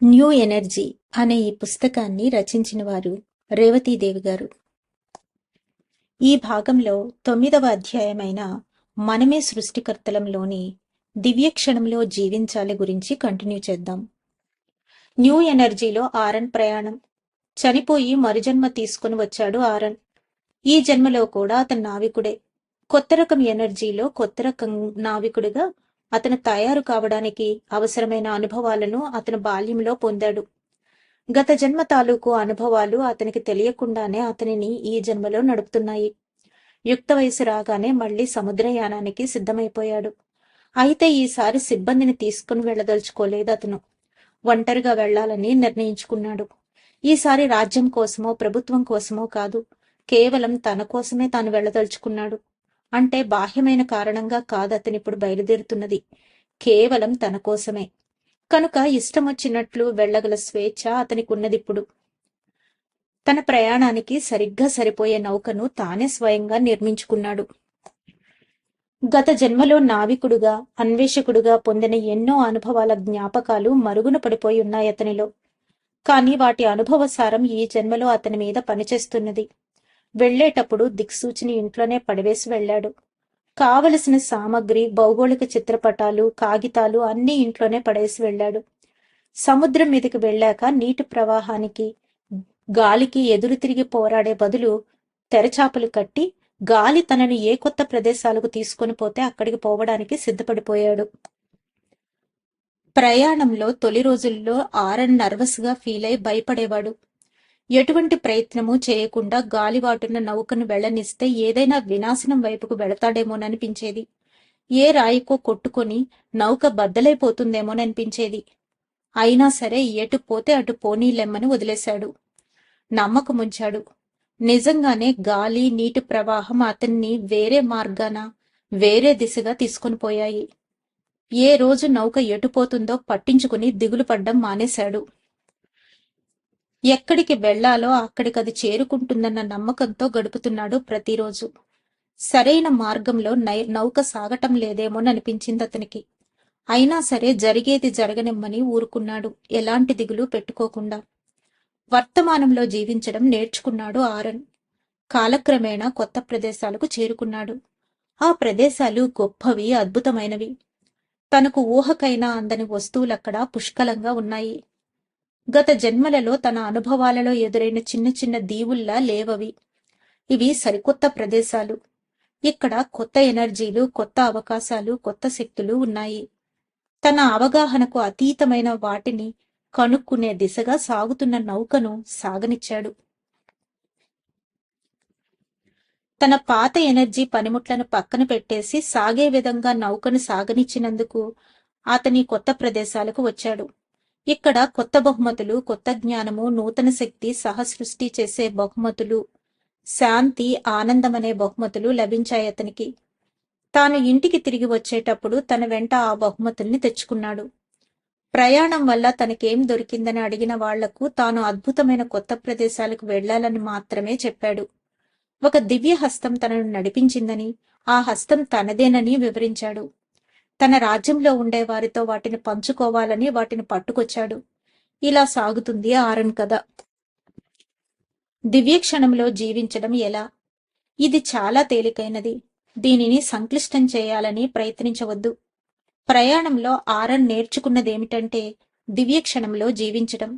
New energy అనే ఈ పుస్తకాన్ని రచించిన వారు రేవతీదేవి గారు. ఈ భాగంలో 9వ అధ్యాయమైన మనమే సృష్టికర్తలంలోని దివ్యక్షణంలో జీవించాలి గురించి కంటిన్యూ చేద్దాం. న్యూ ఎనర్జీలో ఆరన్ ప్రయాణం. చనిపోయి మరుజన్మ తీసుకుని వచ్చాడు ఆరన్. ఈ జన్మలో కూడా అతను నావికుడే. కొత్త రకం ఎనర్జీలో కొత్త రకం నావికుడిగా అతను తయారు కావడానికి అవసరమైన అనుభవాలను అతను బాల్యంలో పొందాడు. గత జన్మ తాలూకు అనుభవాలు అతనికి తెలియకుండానే అతనిని ఈ జన్మలో నడుపుతున్నాయి. యుక్త వయసు రాగానే మళ్లీ సముద్రయానానికి సిద్ధమైపోయాడు. అయితే ఈసారి సిబ్బందిని తీసుకుని వెళ్లదలుచుకోలేదు అతను. ఒంటరిగా వెళ్లాలని నిర్ణయించుకున్నాడు. ఈసారి రాజ్యం కోసమో ప్రభుత్వం కోసమో కాదు, కేవలం తన కోసమే తాను వెళ్లదలుచుకున్నాడు. అంటే బాహ్యమైన కారణంగా కాదు అతనిప్పుడు బయలుదేరుతున్నది, కేవలం తన కోసమే. కనుక ఇష్టమొచ్చినట్లు వెళ్లగల స్వేచ్ఛ అతనికి ఉన్నదిప్పుడు. తన ప్రయాణానికి సరిగ్గా సరిపోయే నౌకను తానే స్వయంగా నిర్మించుకున్నాడు. గత జన్మలో నావికుడుగా, అన్వేషకుడుగా పొందిన ఎన్నో అనుభవాల జ్ఞాపకాలు మరుగున పడిపోయి ఉన్నాయి అతనిలో. కాని వాటి అనుభవ సారం ఈ జన్మలో అతని మీద పనిచేస్తున్నది. వెళ్లేటప్పుడు దిక్సూచిని ఇంట్లోనే పడివేసి వెళ్లాడు. కావలసిన సామగ్రి, భౌగోళిక చిత్రపటాలు, కాగితాలు అన్నీ ఇంట్లోనే పడేసి వెళ్లాడు. సముద్రం మీదకి వెళ్ళాక నీటి ప్రవాహానికి, గాలికి ఎదురు తిరిగి పోరాడే బదులు తెరచాపలు కట్టి గాలి తనని ఏ కొత్త ప్రదేశాలకు తీసుకొని పోతే అక్కడికి పోవడానికి సిద్ధపడిపోయాడు. ప్రయాణంలో తొలి రోజుల్లో ఆరన్ నర్వస్ గా ఫీల్ అయి భయపడేవాడు. ఎటువంటి ప్రయత్నమూ చేయకుండా గాలివాటున నౌకను వెళ్లనిస్తే ఏదైనా వినాశనం వైపుకు వెళతాడేమోననిపించేది. ఏ రాయికో కొట్టుకొని నౌక బద్దలైపోతుందేమోననిపించేది. అయినా సరే ఎటు పోతే అటు పోనీలెమ్మని వదిలేశాడు. నమ్మకముంచాడు. నిజంగానే గాలి, నీటి ప్రవాహం అతన్ని వేరే మార్గాన, వేరే దిశగా తీసుకొని పోయాయి. ఏ రోజు నౌక ఎటుపోతుందో పట్టించుకుని దిగులు పడ్డం మానేశాడు. ఎక్కడికి వెళ్లాలో అక్కడికది చేరుకుంటుందన్న నమ్మకంతో గడుపుతున్నాడు ప్రతిరోజు. సరైన మార్గంలో నౌక సాగటం లేదేమోననిపించింది అతనికి. అయినా సరే జరిగేది జరగనిమ్మని ఊరుకున్నాడు, ఎలాంటి దిగులు పెట్టుకోకుండా. వర్తమానంలో జీవించడం నేర్చుకున్నాడు ఆరన్. కాలక్రమేణా కొత్త ప్రదేశాలకు చేరుకున్నాడు. ఆ ప్రదేశాలు గొప్పవి, అద్భుతమైనవి. తనకు ఊహకైనా అందని వస్తువులక్కడ పుష్కలంగా ఉన్నాయి. గత జన్మలలో తన అనుభవాలలో ఎదురైన చిన్న చిన్న దీవుల్లా లేవవి. ఇవి సరికొత్త ప్రదేశాలు. ఇక్కడ కొత్త ఎనర్జీలు, కొత్త అవకాశాలు, కొత్త శక్తులు ఉన్నాయి. తన అవగాహనకు అతీతమైన వాటిని కనుక్కునే దిశగా సాగుతున్న నౌకను సాగనిచ్చాడు. తన పాత ఎనర్జీ పనిముట్లను పక్కన పెట్టేసి సాగే విధంగా నౌకను సాగనిచ్చినందుకు అతని కొత్త ప్రదేశాలకు వచ్చాడు. ఇక్కడ కొత్త బహుమతులు, కొత్త జ్ఞానము, నూతన శక్తి, సహసృష్టి చేసే బహుమతులు, శాంతి, ఆనందమనే బహుమతులు లభించాయి అతనికి. తాను ఇంటికి తిరిగి వచ్చేటప్పుడు తన వెంట ఆ బహుమతుల్ని తెచ్చుకున్నాడు. ప్రయాణం వల్ల తనకేం దొరికిందని అడిగిన వాళ్లకు తాను అద్భుతమైన కొత్త ప్రదేశాలకు వెళ్లాలని మాత్రమే చెప్పాడు. ఒక దివ్య హస్తం తనను నడిపించిందని, ఆ హస్తం తనదేనని వివరించాడు. తన రాజ్యంలో ఉండే వారితో వాటిని పంచుకోవాలని వాటిని పట్టుకొచ్చాడు. ఇలా సాగుతుంది ఆరన్ కథ. దివ్యక్షణంలో జీవించడం ఎలా? ఇది చాలా తేలికైనది. దీనిని సంక్లిష్టం చేయాలని ప్రయత్నించవద్దు. ప్రయాణంలో ఆరన్ నేర్చుకున్నదేమిటంటే దివ్యక్షణంలో జీవించడం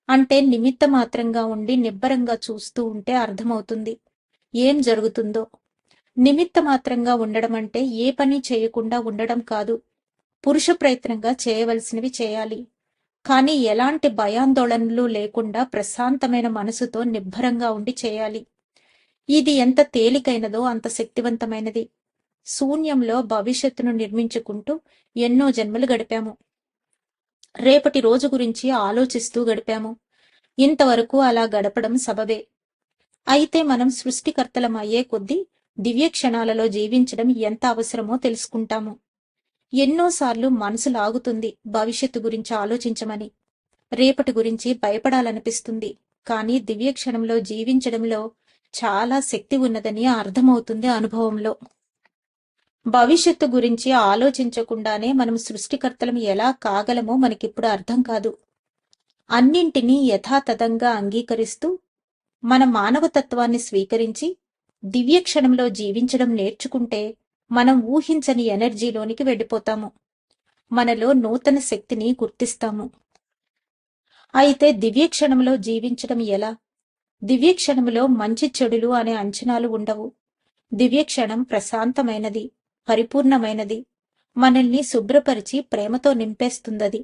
అంటే నిమిత్త మాత్రంగా ఉండి నిబ్బరంగా చూస్తూ ఉంటే అర్థమవుతుంది ఏం జరుగుతుందో. నిమిత్త మాత్రంగా ఉండడం అంటే ఏ పని చేయకుండా ఉండడం కాదు. పురుష ప్రయత్నంగా చేయవలసినవి చేయాలి. కానీ ఎలాంటి భయాందోళనలు లేకుండా ప్రశాంతమైన మనసుతో నిబ్బరంగా ఉండి చేయాలి. ఇది ఎంత తేలికైనదో అంత శక్తివంతమైనది. శూన్యంలో భవిష్యత్తును నిర్మించుకుంటూ ఎన్నో జన్మలు గడిపాము. రేపటి రోజు గురించి ఆలోచిస్తూ గడిపాము. ఇంతవరకు అలా గడపడం సబబే. అయితే మనం సృష్టికర్తలం అయ్యే కొద్దీ దివ్య క్షణాలలో జీవించడం ఎంత అవసరమో తెలుసుకుంటాము. ఎన్నోసార్లు మనసు లాగుతుంది భవిష్యత్తు గురించి ఆలోచించమని, రేపటి గురించి భయపడాలనిపిస్తుంది. కానీ దివ్య క్షణంలో జీవించడంలో చాలా శక్తి ఉన్నదని అర్థమవుతుంది అనుభవంలో. భవిష్యత్తు గురించి ఆలోచించకుండానే మనం సృష్టికర్తలం ఎలా కాగలమో మనకిప్పుడు అర్థం కాదు. అన్నింటినీ యథాతథంగా అంగీకరిస్తూ మన మానవతత్వాన్ని స్వీకరించి దివ్యక్షణంలో జీవించడం నేర్చుకుంటే మనం ఊహించని ఎనర్జీలోనికి వెళ్ళిపోతాము. మనలో నూతన శక్తిని గుర్తిస్తాము. అయితే దివ్యక్షణంలో జీవించడం ఎలా? దివ్యక్షణంలో మంచి చెడులు అనే అంచనాలు ఉండవు. దివ్యక్షణం ప్రశాంతమైనది, పరిపూర్ణమైనది, మనల్ని శుభ్రపరిచి ప్రేమతో నింపేస్తుందది.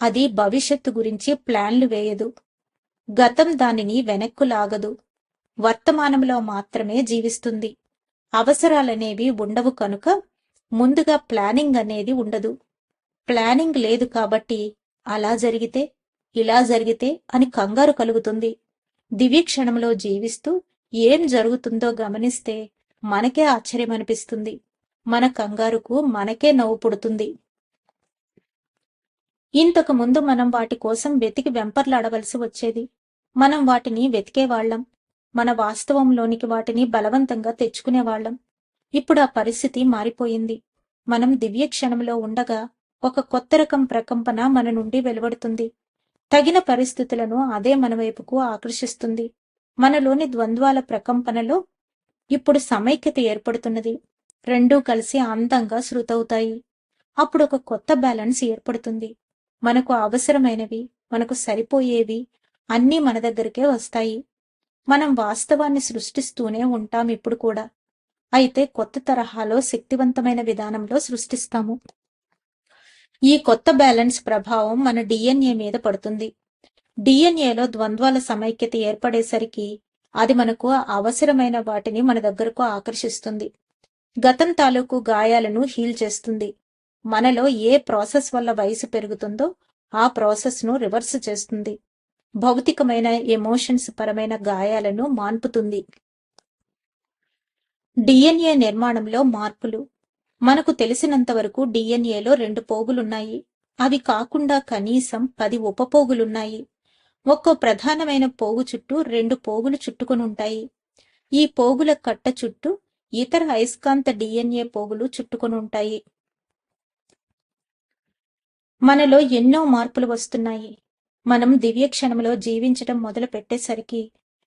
అది భవిష్యత్తు గురించి ప్లాన్లు వేయదు. గతం దానిని వెనక్కు లాగదు. వర్తమానంలో మాత్రమే జీవిస్తుంది. అవసరాలనేవి ఉండవు కనుక ముందుగా ప్లానింగ్ అనేది ఉండదు. ప్లానింగ్ లేదు కాబట్టి అలా జరిగితే, ఇలా జరిగితే అని కంగారు కలుగుతుంది. దివ్యక్షణంలో జీవిస్తూ ఏం జరుగుతుందో గమనిస్తే మనకే ఆశ్చర్యమనిపిస్తుంది. మన కంగారుకు మనకే నవ్వు పుడుతుంది. ఇంతకు ముందు మనం వాటి కోసం వెతికి వెంపర్లాడవలసి వచ్చేది. మనం వాటిని వెతికేవాళ్లం. మన వాస్తవంలోనికి వాటిని బలవంతంగా తెచ్చుకునేవాళ్లం. ఇప్పుడు ఆ పరిస్థితి మారిపోయింది. మనం దివ్యక్షణంలో ఉండగా ఒక కొత్త రకం ప్రకంపన మన నుండి వెలువడుతుంది. తగిన పరిస్థితులను అదే మన వైపుకు ఆకర్షిస్తుంది. మనలోని ద్వంద్వాల ప్రకంపనలో ఇప్పుడు సమైక్యత ఏర్పడుతున్నది. రెండూ కలిసి అందంగా శృతవుతాయి. అప్పుడు ఒక కొత్త బ్యాలెన్స్ ఏర్పడుతుంది. మనకు అవసరమైనవి, మనకు సరిపోయేవి అన్నీ మన దగ్గరికే వస్తాయి. మనం వాస్తవాన్ని సృష్టిస్తూనే ఉంటాం ఇప్పుడు కూడా. అయితే కొత్త తరహాలో, శక్తివంతమైన విధానంలో సృష్టిస్తాము. ఈ కొత్త బ్యాలెన్స్ ప్రభావం మన డిఎన్ఏ మీద పడుతుంది. డిఎన్ఏలో ద్వంద్వాల సమైక్యత ఏర్పడేసరికి అది మనకు అవసరమైన వాటిని మన దగ్గరకు ఆకర్షిస్తుంది. గతం తాలూకు గాయాలను హీల్ చేస్తుంది. మనలో ఏ ప్రాసెస్ వల్ల వయసు పెరుగుతుందో ఆ ప్రాసెస్ ను రివర్స్ చేస్తుంది. భౌతికమైన, ఎమోషన్స్ పరమైన గాయాలను మాన్పుతుంది. డిఎన్ఏ నిర్మాణంలో మార్పులు. మనకు తెలిసినంత వరకు డిఎన్ఏలో 2 పోగులున్నాయి. అవి కాకుండా కనీసం 10 ఉపపోగులున్నాయి. ఒక్కో ప్రధానమైన పోగు చుట్టూ 2 పోగులు చుట్టుకొనుంటాయి. ఈ పోగుల కట్ట చుట్టూ ఇతర అయస్కాంత డిఎన్ఏ పోగులు చుట్టుకొనుంటాయి. మనలో ఎన్నో మార్పులు వస్తున్నాయి. మనం దివ్యక్షణంలో జీవించటం మొదలు పెట్టేసరికి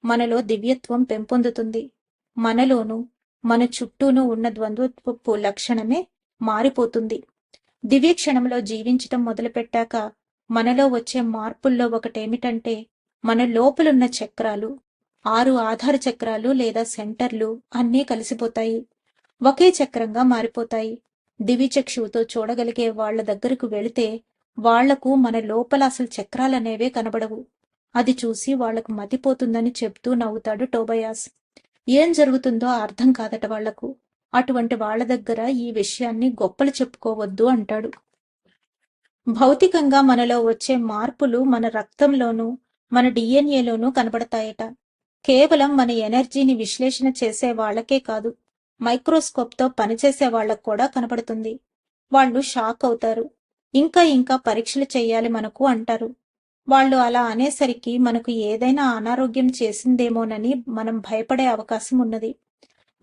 మనలో దివ్యత్వం పెంపొందుతుంది. మనలోనూ మన చుట్టూనూ ఉన్న ద్వంద్వత్వపు లక్షణమే మారిపోతుంది. దివ్యక్షణంలో జీవించటం మొదలుపెట్టాక మనలో వచ్చే మార్పుల్లో ఒకటేమిటంటే, మన లోపలున్న చక్రాలు, 6 ఆధార చక్రాలు లేదా సెంటర్లు అన్నీ కలిసిపోతాయి. ఒకే చక్రంగా మారిపోతాయి. దివిచక్షువుతో చూడగలిగే వాళ్ల దగ్గరకు వెళితే వాళ్లకు మన లోపల అసలు చక్రాలనేవే కనబడవు. అది చూసి వాళ్లకు మతిపోతుందని చెప్తూ నవ్వుతాడు టోబయాస్. ఏం జరుగుతుందో అర్థం కాదట వాళ్లకు. అటువంటి వాళ్ల దగ్గర ఈ విషయాన్ని గొప్పలు చెప్పుకోవద్దు అంటాడు. భౌతికంగా మనలో వచ్చే మార్పులు మన రక్తంలోనూ మన డిఎన్ఏలోనూ కనబడతాయట. కేవలం మన ఎనర్జీని విశ్లేషణ చేసే వాళ్లకే కాదు, మైక్రోస్కోప్తో పనిచేసే వాళ్లకు కూడా కనబడుతుంది. వాళ్ళు షాక్ అవుతారు. ఇంకా ఇంకా పరీక్షలు చెయ్యాలి మనకు అంటారు. వాళ్ళు అలా అనేసరికి మనకు ఏదైనా అనారోగ్యం చేసిందేమోనని మనం భయపడే అవకాశం ఉన్నది.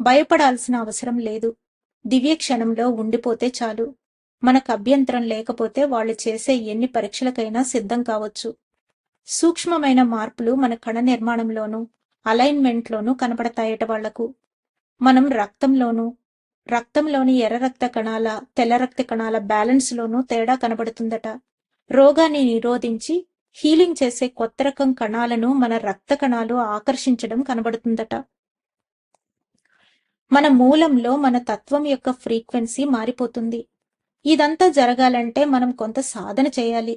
భయపడాల్సిన అవసరం లేదు. దివ్యక్షణంలో ఉండిపోతే చాలు. మనకు అభ్యంతరం లేకపోతే వాళ్ళు చేసే ఎన్ని పరీక్షలకైనా సిద్ధం కావచ్చు. సూక్ష్మమైన మార్పులు మన కణ నిర్మాణంలోనూ అలైన్మెంట్లోనూ కనపడతాయట వాళ్లకు. మనం రక్తంలోని ఎర్ర రక్త కణాల, తెల్ల రక్త కణాల బ్యాలెన్స్ లోనూ తేడా కనబడుతుందట. రోగాన్ని నిరోధించి హీలింగ్ చేసే కొత్త రకం కణాలను మన రక్త కణాలు ఆకర్షించడం కనబడుతుందట. మన మూలంలో మన తత్వం యొక్క ఫ్రీక్వెన్సీ మారిపోతుంది. ఇదంతా జరగాలంటే మనం కొంత సాధన చేయాలి.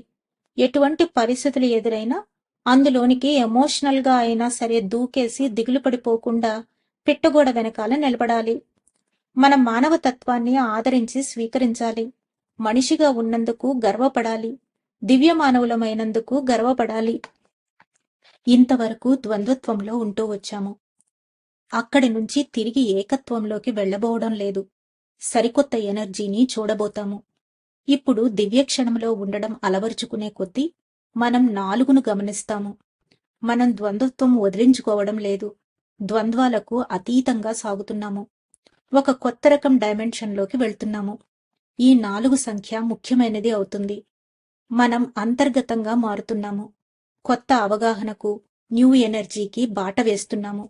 ఎటువంటి పరిస్థితులు ఎదురైనా అందులోనికి ఎమోషనల్ గా అయినా సరే దూకేసి దిగులు పడిపోకుండా పిట్టగోడ వెనకాల నిలబడాలి. మన మానవతత్వాన్ని ఆదరించి స్వీకరించాలి. మనిషిగా ఉన్నందుకు గర్వపడాలి. దివ్య మానవులమైనందుకు గర్వపడాలి. ఇంతవరకు ద్వంద్వత్వంలో ఉంటూ వచ్చాము. అక్కడి నుంచి తిరిగి ఏకత్వంలోకి వెళ్లబోవడం లేదు. సరికొత్త ఎనర్జీని చూడబోతాము. ఇప్పుడు దివ్యక్షణంలో ఉండడం అలవరుచుకునే కొద్దీ మనం 4ను గమనిస్తాము. మనం ద్వంద్వత్వం వదిలించుకోవడం లేదు. ద్వంద్వాలకు అతీతంగా సాగుతున్నాము. ఒక కొత్త రకం డైమెన్షన్లోకి వెళ్తున్నాము. ఈ 4 సంఖ్య ముఖ్యమైనది అవుతుంది. మనం అంతర్గతంగా మారుతున్నాము. కొత్త అవగాహనకు, న్యూ ఎనర్జీకి బాట వేస్తున్నాము.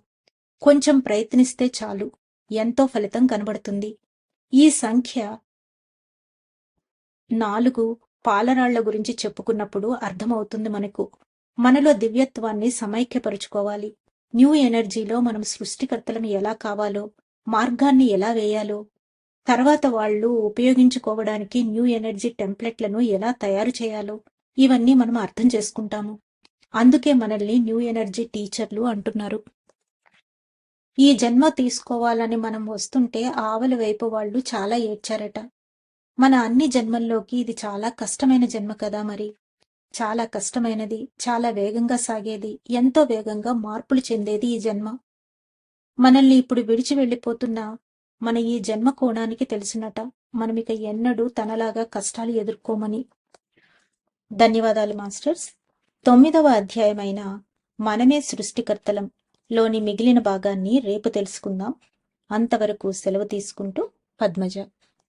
కొంచెం ప్రయత్నిస్తే చాలు, ఎంతో ఫలితం కనబడుతుంది. ఈ సంఖ్య 4 పాలరాళ్ల గురించి చెప్పుకున్నప్పుడు అర్థమవుతుంది మనకు. మనలో దివ్యత్వాన్ని సమైక్యపరుచుకోవాలి. న్యూ ఎనర్జీలో మనం సృష్టికర్తలం ఎలా కావాలో, మార్గాన్ని ఎలా వేయాలో, తర్వాత వాళ్ళు ఉపయోగించుకోవడానికి న్యూ ఎనర్జీ టెంప్లెట్లను ఎలా తయారు చేయాలో ఇవన్నీ మనం అర్థం చేసుకుంటాము. అందుకే మనల్ని న్యూ ఎనర్జీ టీచర్లు అంటున్నారు. ఈ జన్మ తీసుకోవాలని మనం వస్తుంటే ఆవల వైపు వాళ్ళు చాలా ఏడ్చారట. మన అన్ని జన్మల్లోకి ఇది చాలా కష్టమైన జన్మ కదా మరి. చాలా కష్టమైనది, చాలా వేగంగా సాగేది, ఎంతో వేగంగా మార్పులు చెందేది ఈ జన్మ. మనల్ని ఇప్పుడు విడిచి వెళ్ళిపోతున్న మన ఈ జన్మ కోణానికి తెలిసినట మనమిక ఎన్నడూ తనలాగా కష్టాలు ఎదుర్కోమని. ధన్యవాదాలు మాస్టర్స్. 9వ అధ్యాయమైన మనమే సృష్టికర్తలం లోని మిగిలిన భాగాన్ని రేపు తెలుసుకుందాం. అంతవరకు సెలవు తీసుకుంటూ పద్మజ.